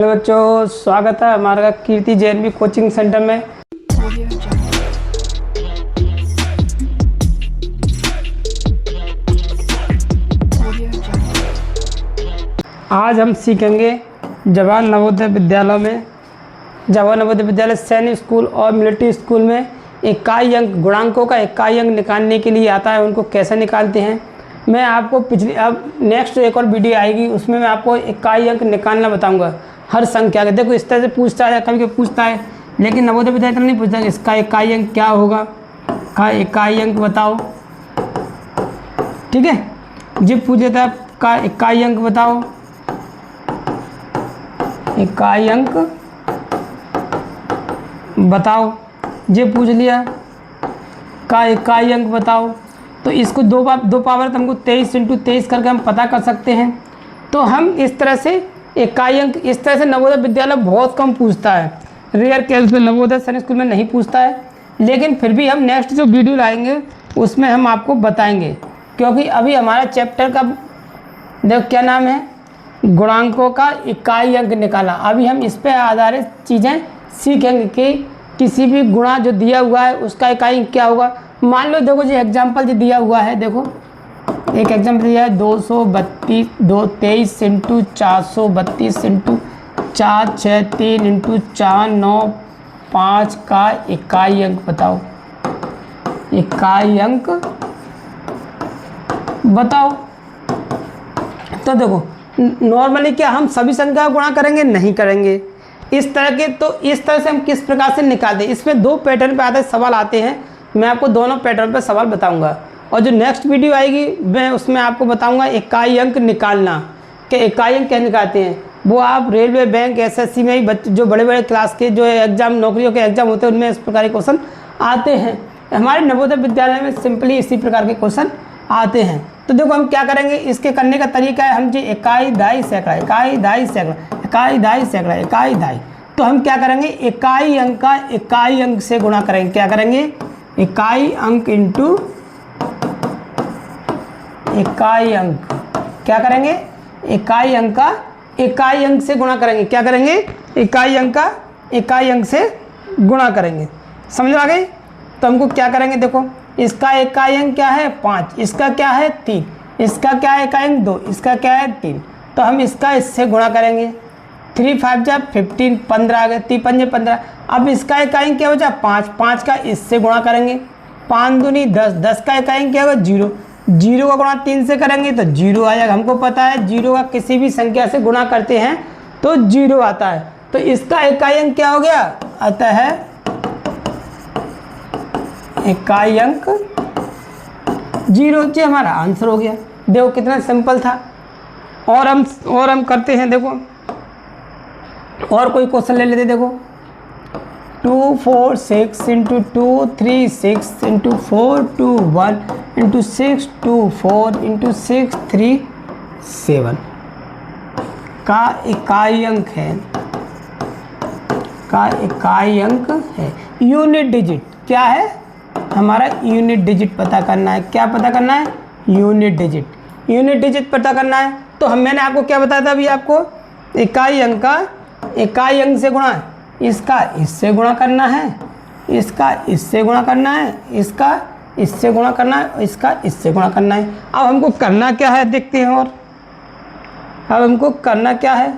Hello बच्चों, स्वागत है हमारा कीर्ति जेएनवी कोचिंग सेंटर में। आज हम सीखेंगे जवाहर नवोदय विद्यालय सैनिक स्कूल और मिलिट्री स्कूल में इकाई अंक गुणांकों का इकाई अंक निकालने के लिए आता है, उनको कैसे निकालते हैं। मैं आपको अब नेक्स्ट एक और वीडियो आएगी, उसमें मैं आपको इकाई अंक निकालना बताऊंगा हर संख्या के। देखो इस तरह से पूछता है, कभी कभी पूछता है, लेकिन नवोदय विद्यालय नहीं पूछता इसका इकाई अंक क्या होगा, का इकाई अंक बताओ। ठीक है, जब पूछ लेता है का इकाई अंक बताओ, इकाई अंक बताओ, ये पूछ लिया का इकाई अंक बताओ, तो इसको दो पावर हमको 23 × 23 करके हम पता कर सकते हैं। तो हम इस तरह से इकाई अंक, इस तरह से नवोदय विद्यालय बहुत कम पूछता है, रेयर केस में नवोदय सैनिक स्कूल में नहीं पूछता है, लेकिन फिर भी हम नेक्स्ट जो वीडियो लाएंगे उसमें हम आपको बताएंगे, क्योंकि अभी हमारा चैप्टर का देखो क्या नाम है, गुणांकों का इकाई अंक निकाला। अभी हम इस पर आधारित चीज़ें सीखेंगे कि किसी भी गुणा जो दिया हुआ है उसका इकाई अंक क्या होगा। मान लो देखो जी एग्जाम्पल जो दिया हुआ है, देखो एक एग्जाम्पल दिया है 23 × 432 × 4 6 3 × 4 9 5 का इकाई अंक बताओ, इकाई अंक बताओ। तो देखो नॉर्मली क्या हम सभी संख्या गुणा करेंगे, नहीं करेंगे इस तरह के। तो इस तरह से हम किस प्रकार से निकालते हैं, इसमें दो पैटर्न पे आते सवाल आते हैं, मैं आपको दोनों पैटर्न पे सवाल बताऊंगा। और जो नेक्स्ट वीडियो आएगी मैं उसमें आपको बताऊंगा इकाई अंक निकालना, कि इकाई अंक कैसे निकालते हैं। वो आप रेलवे, बैंक, एसएससी में ही जो बड़े बड़े क्लास के जो एग्जाम, नौकरियों के एग्जाम होते हैं, उनमें इस प्रकार के क्वेश्चन आते हैं। हमारे नवोदय विद्यालय में सिंपली इसी प्रकार के क्वेश्चन आते हैं। तो देखो हम क्या करेंगे, इसके करने का तरीका है, हम जी इकाई दाई सैकड़ा, इकाई दाई सैकड़ा, इकाई दाई सैकड़ा, इकाई दाई। तो हम क्या करेंगे, इकाई अंक का इकाई अंक से गुणा करेंगे। क्या करेंगे, इकाई अंक इंटू इकाई अंक, क्या करेंगे, इकाई अंक का इकाई अंक से गुणा करेंगे। क्या करेंगे, इकाई अंक का इकाई अंक से गुणा करेंगे। समझ आ गई। तो हमको क्या करेंगे, देखो इसका इकाई अंक क्या है 5, इसका क्या है 3, इसका क्या है इकाई अंक 2, इसका क्या है 3। तो हम इसका इससे गुणा करेंगे, 3 5 जा 15, 15 आ गए, 3 5 15। अब इसका इकाई अंक क्या हो जाए 5, 5 का इससे गुणा करेंगे, 5 दूनी 10, 10 का इकाई अंक क्या होगा 0, 0 का गुणा 3 से करेंगे तो 0 आ जाएगा। हमको पता है 0 का किसी भी संख्या से गुणा करते हैं तो 0 आता है। तो इसका इकाई अंक क्या हो गया, आता है इकाई अंक 0। जो हमारा आंसर हो गया। देखो कितना सिंपल था। और हम करते हैं, देखो और कोई क्वेश्चन ले लेते। देखो 2 4 6 × 2 3 6 × 4 2 1 × 6 2 4 × 6 3 7 का इकाई अंक है, का इकाई अंक है। यूनिट डिजिट क्या है हमारा, यूनिट डिजिट पता करना है। क्या पता करना है, यूनिट डिजिट, यूनिट डिजिट पता करना है। तो मैंने आपको क्या बताया था अभी, आपको इकाई अंक का इकाई अंक से गुणा, इसका इससे गुणा करना है, इसका इससे गुणा करना है, इसका इससे गुणा करना है, इसका इससे गुणा करना है। अब हमको करना क्या है देखते हैं। और अब हमको करना क्या है,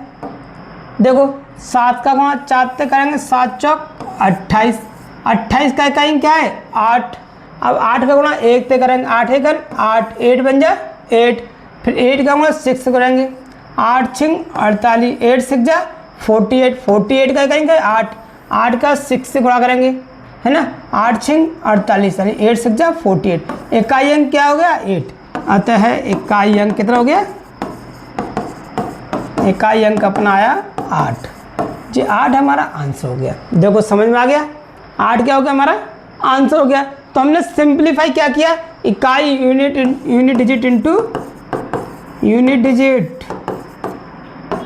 देखो 7 का गुणा 4 से करेंगे, 7 चौक 28, 28 का इकाई क्या है 8। अब 8 का गुणा 1 से करेंगे, 8 1 8, 8 बन जा 8। फिर 8 का गुणा 6 से करेंगे, 8 6 48, 8 6 जा 48, 48 का इकाई क्या है 8, 8 का 6 से गुणा करेंगे, है ना, 8 6 48 यानी 8 6 जा 48। इकाई अंक क्या हो गया 8। अतः है इकाई अंक कितना हो गया, इकाई अंक अपना आया 8 जी। 8 हमारा आंसर हो गया। देखो समझ में आ गया, 8 क्या हो गया हमारा आंसर हो गया। तो हमने सिंप्लीफाई क्या किया, इकाई unit digit into unit digit.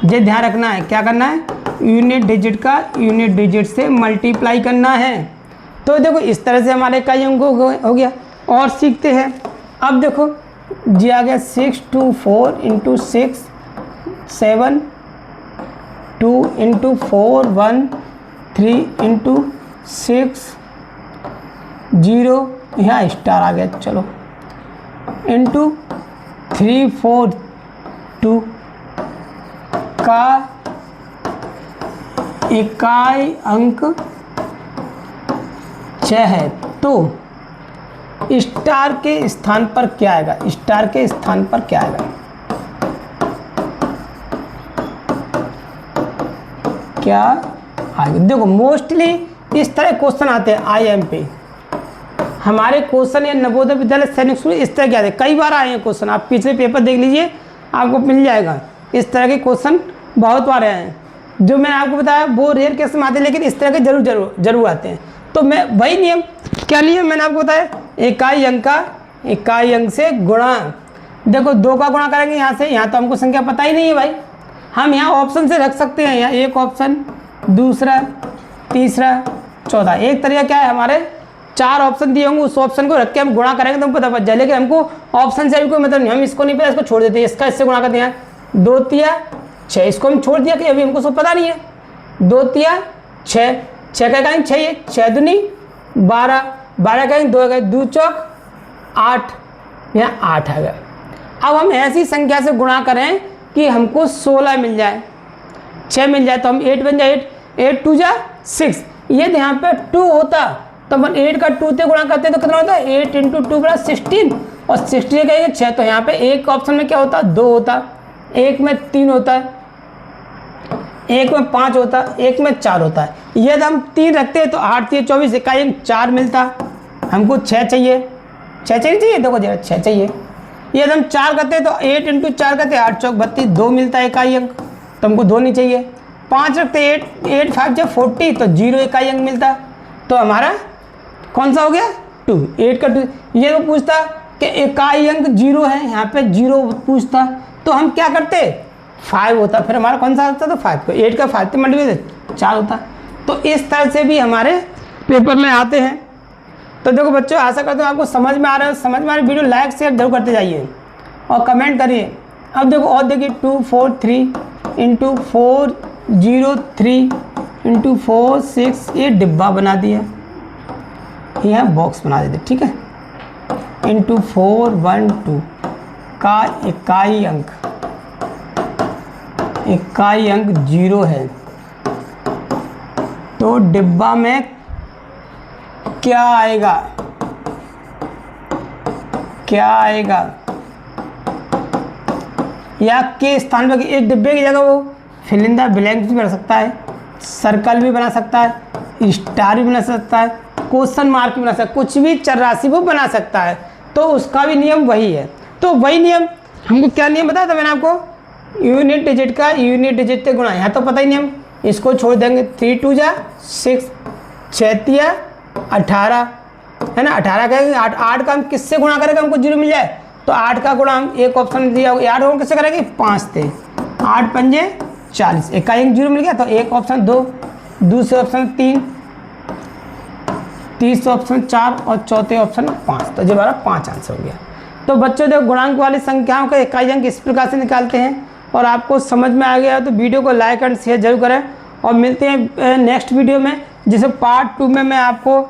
ये ध्यान रखना है, क्या करना है, यूनिट डिजिट का यूनिट डिजिट से मल्टीप्लाई करना है। तो देखो इस तरह से हमारे इकाई अंक हो गया। और सीखते हैं। अब देखो जी आ गया 6 2 4 × 6 7 2 इंटू 4 1 3 इंटू 6 0, यहाँ स्टार आ गया, चलो, इंटू 3 4 2 का इकाई अंक 6 है, तो स्टार के स्थान पर क्या आएगा? स्टार के स्थान पर क्या आएगा? क्या आएगा? देखो मोस्टली इस तरह क्वेश्चन आते हैं IIM पे, हमारे क्वेश्चन या नवोदय विद्यालय सैनिक स्कूल इस तरह के आते हैं, कई बार आए हैं क्वेश्चन, आप पिछले पेपर देख लीजिए आपको मिल जाएगा, इस तरह के क्वेश्चन बहुत बार आए हैं। जो मैंने आपको बताया वो रेयर केस में आते हैं, लेकिन इस तरह के जरूर आते हैं। तो मैं वही नियम, क्या नियम मैंने आपको बताया, इकाई अंक से गुणा। देखो 2 का गुणा करेंगे यहाँ से, यहाँ तो हमको संख्या पता ही नहीं है भाई, हम यहाँ ऑप्शन से रख सकते हैं, यहाँ एक ऑप्शन, दूसरा, तीसरा, चौथा। एक तरीका क्या है, हमारे 4 ऑप्शन दिए होंगे, उस ऑप्शन को रख के हम गुणा करेंगे तो हमको पता जाए, लेकिन हमको ऑप्शन से कोई मतलब नहीं, हम इसको नहीं पता, इसको छोड़ देते हैं, इसका इससे गुणा करते हैं, 2 तिया 6, इसको हम छोड़ दिया कि अभी हमको सब पता नहीं है, 2 तिया 6, 6 का कहेंगे 6, 6 दूनी 12, 12 कहेंगे 2 2 चौक 8, यहाँ 8 आ गया। अब हम ऐसी संख्या से गुणा करें कि हमको 16 मिल जाए, 6 मिल जाए, तो हम 8 बन जाए, 8 2 जा 6, ये यहाँ पे 2 होता तो अपन 8 का 2 से गुणा करते तो कितना होता है, 8 इंटू 2 बड़ा 16, और 16 कहेंगे 6, तो यहाँ पे एक ऑप्शन में क्या होता, 2 होता, एक में 3 होता है, एक में 5 होता है, एक में 4 होता है। यदि हम 3 रखते हैं तो 8 3 24, इकाई अंक 4 मिलता, हमको 6 चाहिए, 6 चाहिए, देखो जरा 6 चाहिए। यदि हम 4 करते हैं तो 8 इंटू 4 करते 8 चौक 32, 2 मिलता है इकाई अंक, तो हमको 2 नहीं चाहिए। 5 रखते 8 5 जब 40, तो 0 इकाई अंक मिलता, तो हमारा कौन सा हो गया, 2, 8 का 2। ये वो पूछता कि इकाई अंक 0 है, यहाँ पे 0 पूछता, तो हम क्या करते, 5 होता, फिर हमारा कौन सा होता, तो 5 को 8 का 5 से मल्टीप्लाई 4 होता। तो इस तरह से भी हमारे पेपर में आते हैं। तो देखो बच्चों, आशा करता हूँ आपको समझ में आ रहा है, समझ में आ रहा है, वीडियो लाइक शेयर जरूर करते जाइए और कमेंट करिए। अब देखो और देखिए, 2 4 3 इंटू 4 0 3 इंटू 4 6, ये डिब्बा बना दिया, यहाँ बॉक्स बना देते, ठीक है, इंटू 4 1 2 का इकाई अंक 0 है, तो डिब्बा में क्या आएगा, या के स्थान पर एक डिब्बे की जगह वो फिल इन द ब्लैंक्स भी बना सकता है, सर्कल भी बना सकता है, स्टार भी बना सकता है, क्वेश्चन मार्क भी बना सकता है, कुछ भी चर राशि वो बना सकता है, तो उसका भी नियम वही है। तो वही नियम हमको, क्या नियम बताया था मैंने आपको, यूनिट डिजिट का यूनिट डिजिट से गुणा, यहाँ तो पता ही नहीं, हम इसको छोड़ देंगे, 3 2 जा 6, 6 तिया 18 है ना, 18 कहेंगे, 8 का हम किससे गुणा करेंगे, हमको 0 मिल जाए, तो 8 का गुणा हम एक ऑप्शन दिया, 8 को किससे करेंगे, 5 थे, 8 पंजे 40, इकाई अंक 0 मिल गया, तो एक ऑप्शन 2, दूसरे ऑप्शन 3, तीसरे ऑप्शन 4 और चौथे ऑप्शन 5, तो जो हमारा 5 आंसर हो गया। तो बच्चों देखो, गुणांक वाली संख्याओं का इकाई अंक इस प्रकार से निकालते हैं, और आपको समझ में आ गया तो वीडियो को लाइक एंड शेयर जरूर करें, और मिलते हैं नेक्स्ट वीडियो में, जिसे पार्ट 2 में मैं आपको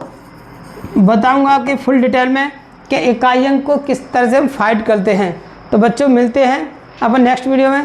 बताऊंगा कि फुल डिटेल में कि इकाई अंक को किस तरह से हम फाइंड करते हैं। तो बच्चों मिलते हैं अपन नेक्स्ट वीडियो में।